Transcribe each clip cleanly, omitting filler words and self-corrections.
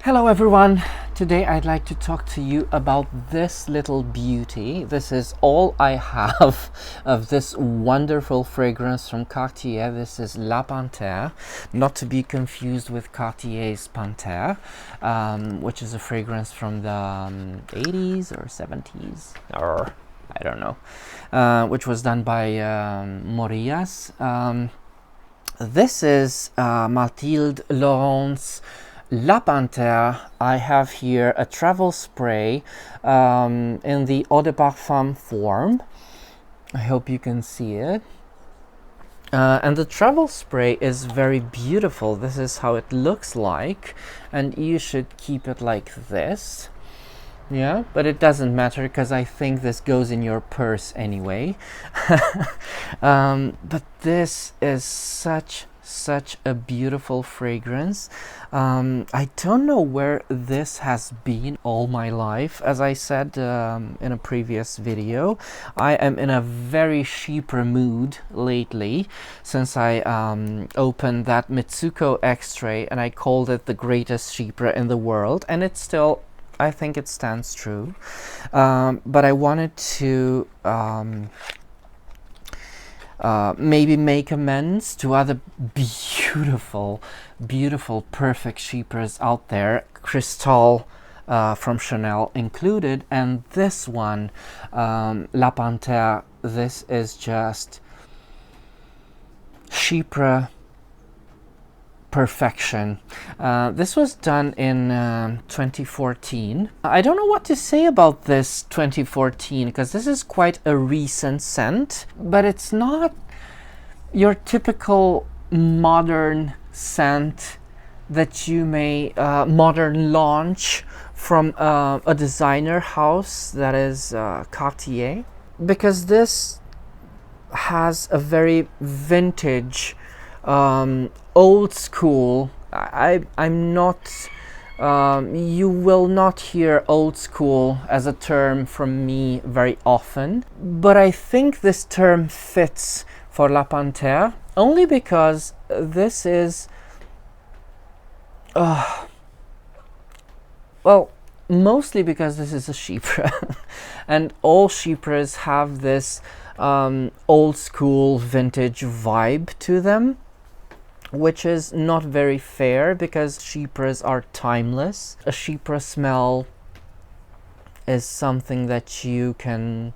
Hello everyone! Today I'd like to talk to you about this little beauty. This is all I have of this wonderful fragrance from Cartier. This is La Panthere, not to be confused with Cartier's Panthere, which is a fragrance from the 80s or 70s, or I don't know, which was done by Morillas. This is Mathilde Laurent's La Panthere. I have here a travel spray in the eau de parfum form. I hope you can see it. And the travel spray is very beautiful. This is how it looks like, and you should keep it like this. Yeah, but it doesn't matter because I think this goes in your purse anyway. But this is such a beautiful fragrance. I don't know where this has been all my life. As I said in a previous video, I am in a very chypre mood lately since I opened that Mitsuko X-ray and I called it the greatest chypre in the world, and it's still, I think it stands true. But I wanted to maybe make amends to other beautiful, perfect chypres out there, Cristal from Chanel included, and this one, La Panthere. This is just chypre perfection. This was done in 2014. I don't know what to say about this 2014 because this is quite a recent scent, but it's not your typical modern scent that you may modern launch from a designer house that is Cartier, because this has a very vintage, old school. I'm not, you will not hear old school as a term from me very often, but I think this term fits for La Panthere only because this is, well, mostly because this is a chypre and all chypres have this old school vintage vibe to them, which is not very fair because chypres are timeless. A chypre smell is something that you can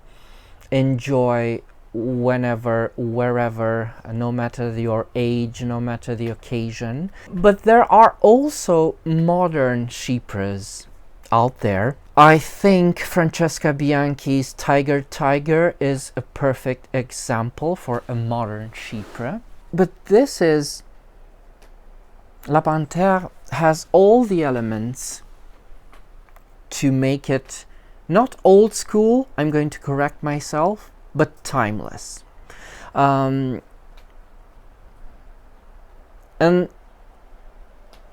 enjoy whenever, wherever, no matter your age, no matter the occasion. But there are also modern chypres out there. I think Francesca Bianchi's Tiger is a perfect example for a modern chypre. But this is, La Panthere has all the elements to make it not old school, I'm going to correct myself, but timeless. And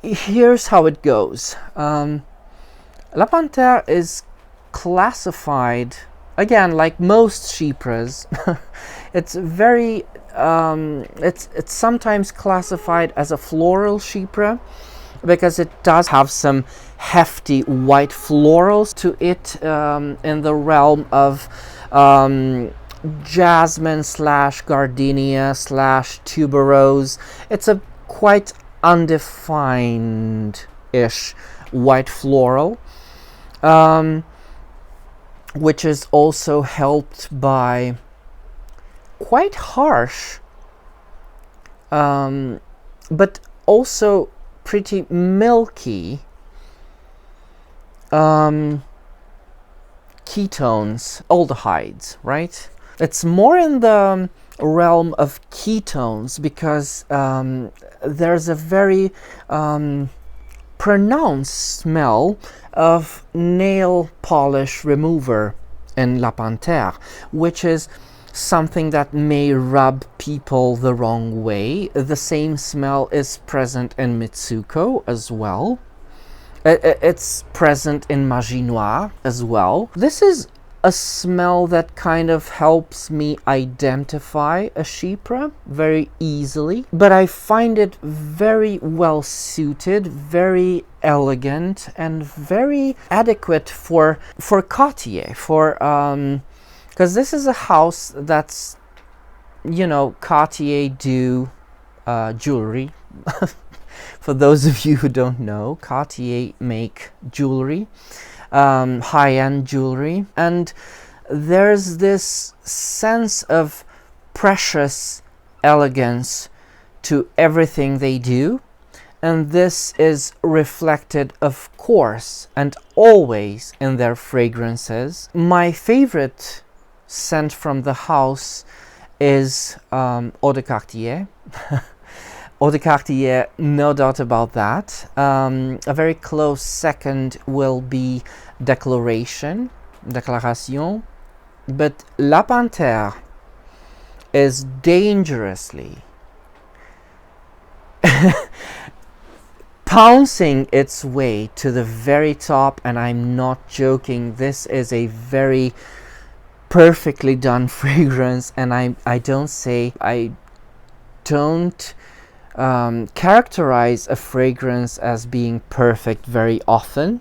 here's how it goes. La Panthere is classified, again, like most chypres, it's very, it's sometimes classified as a floral chypre because it does have some hefty white florals to it, in the realm of jasmine / gardenia / tuberose. It's a quite undefined-ish white floral, which is also helped by quite harsh, but also pretty milky ketones, aldehydes, right? It's more in the realm of ketones because there's a very pronounced smell of nail polish remover in La Panthere, which is something that may rub people the wrong way. The same smell is present in Mitsuko as well. It's present in Magie Noire as well. This is a smell that kind of helps me identify a chypre very easily, but I find it very well suited, very elegant, and very adequate for Cartier, for because this is a house that's, you know, Cartier do jewelry. For those of you who don't know, Cartier make jewelry, high-end jewelry, and there's this sense of precious elegance to everything they do, and this is reflected, of course, and always in their fragrances. My favorite scent from the house is Eau de Cartier. Eau de Cartier, no doubt about that. A very close second will be Déclaration, but La Panthere is dangerously pouncing its way to the very top, and I'm not joking. This is a very perfectly done fragrance, and I don't characterize a fragrance as being perfect very often.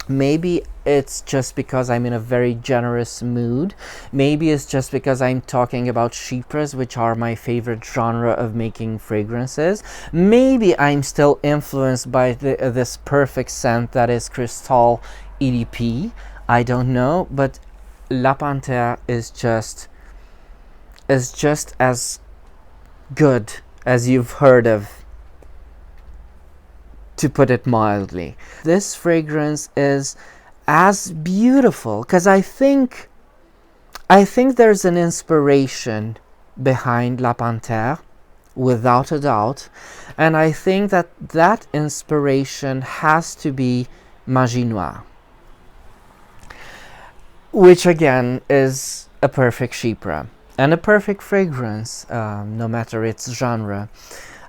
Maybe it's just because I'm in a very generous mood. Maybe it's just because I'm talking about chypres, which are my favorite genre of making fragrances. Maybe I'm still influenced by this perfect scent that is Cristal EDP. I don't know, but La Panthere is just as good as you've heard of, to put it mildly. This fragrance is as beautiful because I think there's an inspiration behind La Panthere, without a doubt, and I think that inspiration has to be Magie Noire, which again is a perfect chypre and a perfect fragrance, no matter its genre.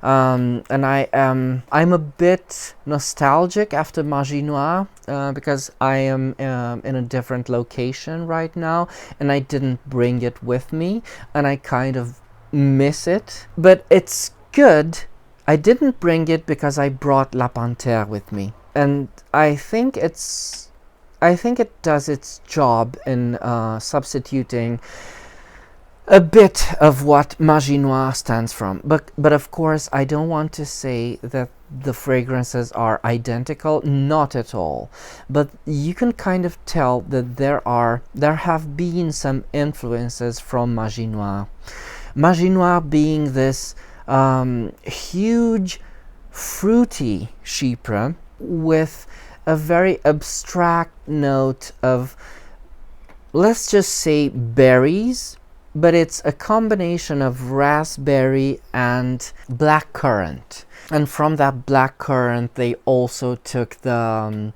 And I'm a bit nostalgic after Magie Noire, because I am in a different location right now, and I didn't bring it with me, and I kind of miss it. But it's good. I didn't bring it because I brought La Panthere with me, and I think it does its job in substituting a bit of what Magie Noire stands from. But of course, I don't want to say that the fragrances are identical, not at all. But you can kind of tell that there have been some influences from Magie Noire. Magie Noire being this huge, fruity chypre with a very abstract note of, let's just say, berries, but it's a combination of raspberry and blackcurrant. And from that blackcurrant, they also took the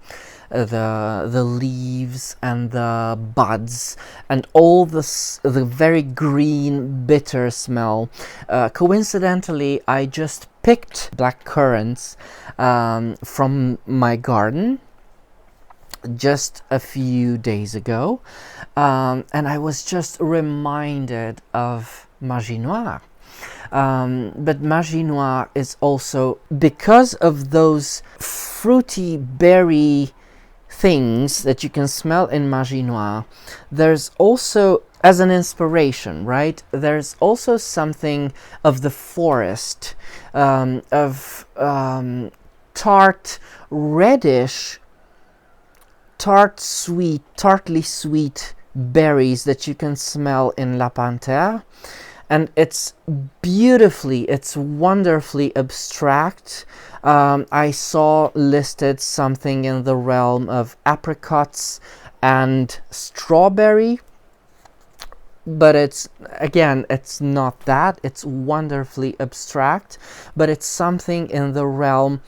leaves and the buds and all the very green, bitter smell. Coincidentally, I just picked blackcurrants from my garden just a few days ago, and I was just reminded of Magie Noire. But Magie Noire is also, because of those fruity berry things that you can smell in Magie Noire, there's also, as an inspiration, right, there's also something of the forest, of tart, reddish, tartly sweet berries that you can smell in La Panthere. And it's wonderfully abstract. I saw listed something in the realm of apricots and strawberry, but it's not that. It's wonderfully abstract, but it's something in the realm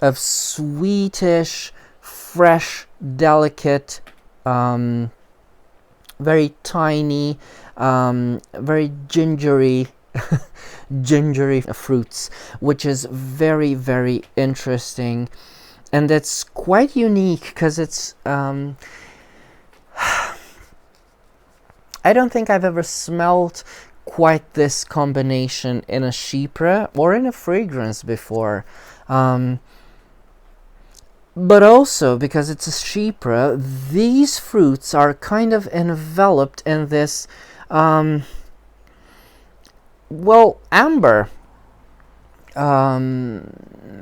of sweetish, fresh, delicate, very tiny, very gingery fruits, which is very, very interesting, and it's quite unique because it's I don't think I've ever smelled quite this combination in a chypre or in a fragrance before. But also, because it's a chypre, these fruits are kind of enveloped in this, well, amber.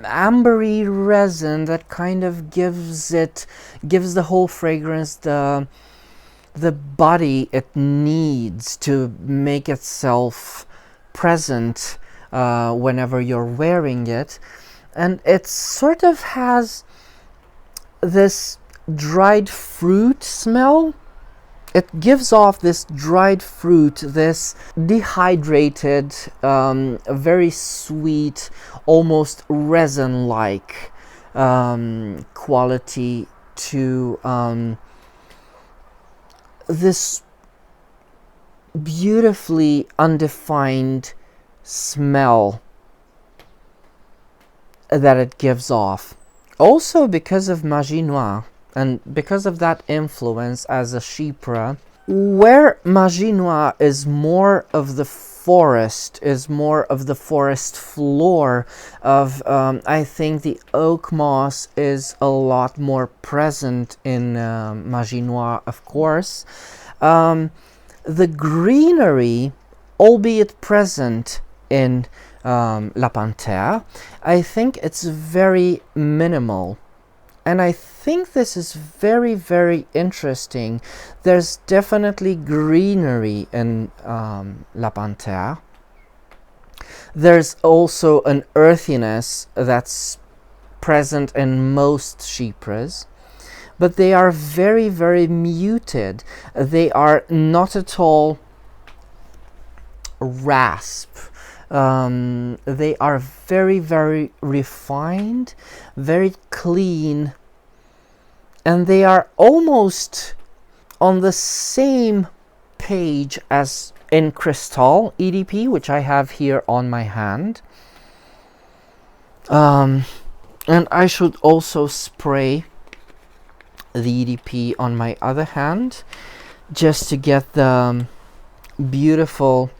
Ambery resin that kind of gives the whole fragrance the body it needs to make itself present whenever you're wearing it. And it sort of has this dried fruit smell. It gives off this dried fruit, this dehydrated, very sweet, almost resin-like quality to this beautifully undefined smell that it gives off. Also, because of Magie Noire, and because of that influence as a chypre, where Magie Noire is more of the forest, is more of the forest floor of, I think the oak moss is a lot more present in Magie Noire, of course. The greenery, albeit present in La Panthere, I think it's very minimal. And I think this is very, very interesting. There's definitely greenery in La Panthere. There's also an earthiness that's present in most chypres, but they are very, very muted. They are not at all rasp. They are very, very refined, very clean, and they are almost on the same page as in Crystal EDP, which I have here on my hand. And I should also spray the EDP on my other hand, just to get the beautiful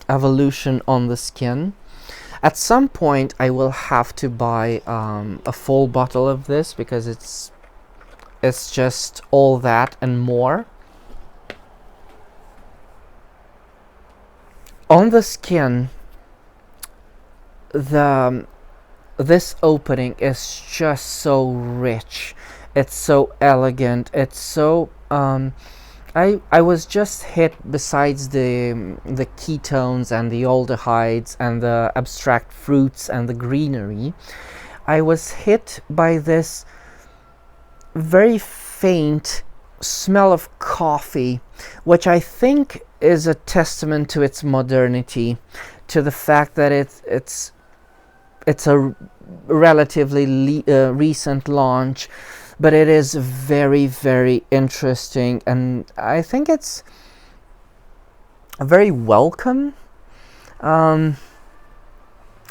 evolution on the skin. At some point I will have to buy a full bottle of this, because it's just all that and more. On the skin, this opening is just so rich, it's so elegant, it's so I was just hit, besides the ketones and the aldehydes and the abstract fruits and the greenery, I was hit by this very faint smell of coffee, which I think is a testament to its modernity, to the fact that it's a relatively recent launch. But it is very, very interesting, and I think it's very welcome.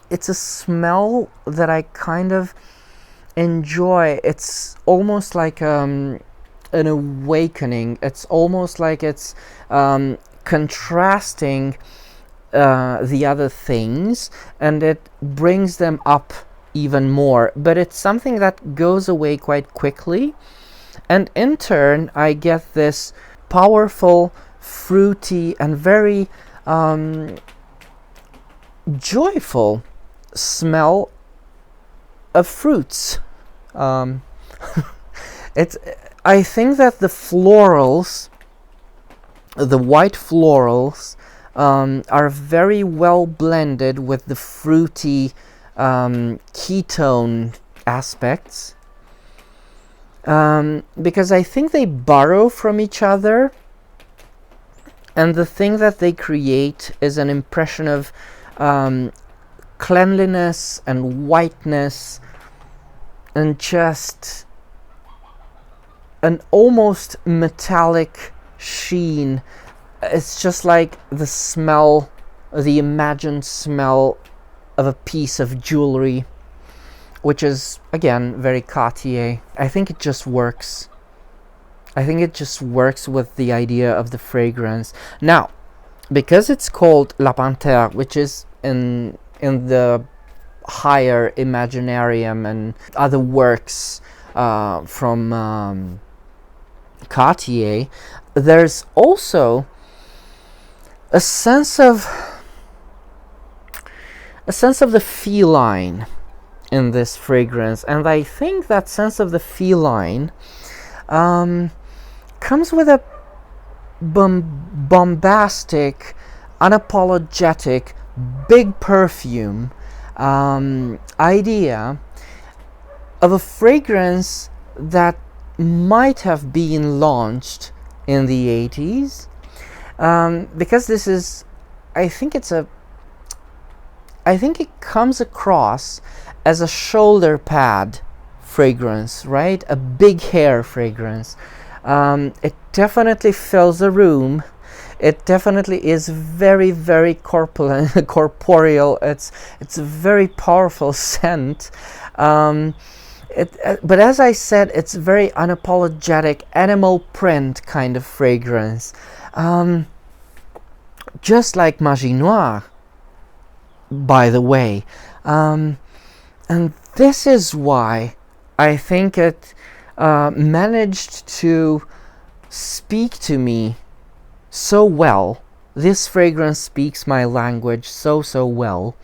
It's a smell that I kind of enjoy. It's almost like an awakening. It's almost like it's contrasting the other things, and it brings them up even more, but it's something that goes away quite quickly, and in turn I get this powerful, fruity, and very joyful smell of fruits. I think that the florals, the white florals, are very well blended with the fruity ketone aspects, because I think they borrow from each other, and the thing that they create is an impression of cleanliness and whiteness, and just an almost metallic sheen. It's just like the smell, the imagined smell of a piece of jewelry, which is again very Cartier. I think it just works. I think it just works with the idea of the fragrance. Now, because it's called La Panthere, which is in the higher Imaginarium and other works from Cartier, there's also a sense of the feline in this fragrance, and I think that sense of the feline comes with a bombastic, unapologetic, big perfume idea of a fragrance that might have been launched in the 80s, because this is, I think it comes across as a shoulder pad fragrance, right? A big hair fragrance. It definitely fills a room. It definitely is very, very corporeal. It's a very powerful scent. But as I said, it's very unapologetic, animal print kind of fragrance. Just like Magie Noire, by the way. And this is why I think it managed to speak to me so well. This fragrance speaks my language so well.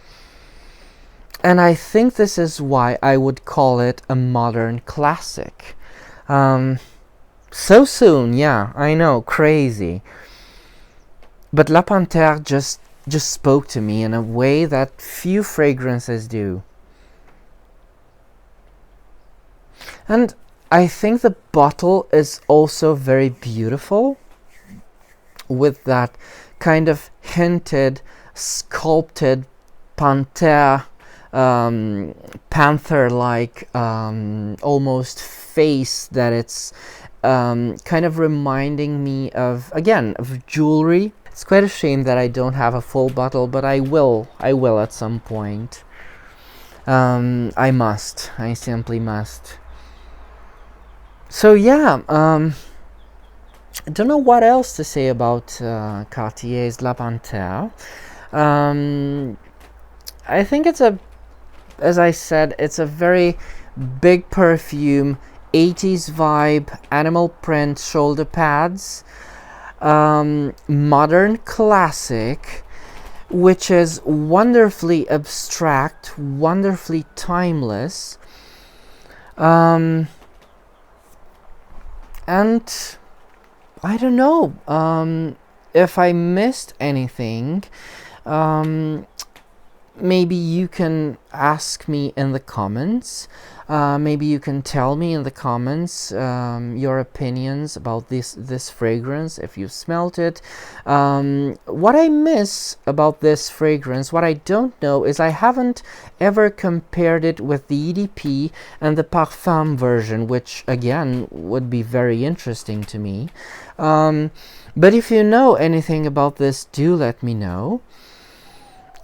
And I think this is why I would call it a modern classic. So soon, yeah, I know, crazy. But La Panthere just spoke to me in a way that few fragrances do. And I think the bottle is also very beautiful, with that kind of hinted, sculpted Panther, Panther-like almost face that it's kind of reminding me of, again, of jewelry. It's quite a shame that I don't have a full bottle, but I will at some point. I simply must. So yeah, I don't know what else to say about Cartier's La Panthere. I think it's as I said, it's a very big perfume, 80s vibe, animal print shoulder pads, modern classic, which is wonderfully abstract, wonderfully timeless, and I don't know if I missed anything. Maybe you can ask me in the comments. Maybe you can tell me in the comments your opinions about this fragrance, if you smelt it. What I miss about this fragrance, what I don't know, is I haven't ever compared it with the EDP and the Parfum version, which again would be very interesting to me. But if you know anything about this, do let me know.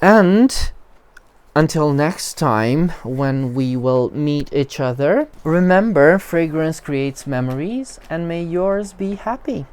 And until next time, when we will meet each other, remember, fragrance creates memories, and may yours be happy.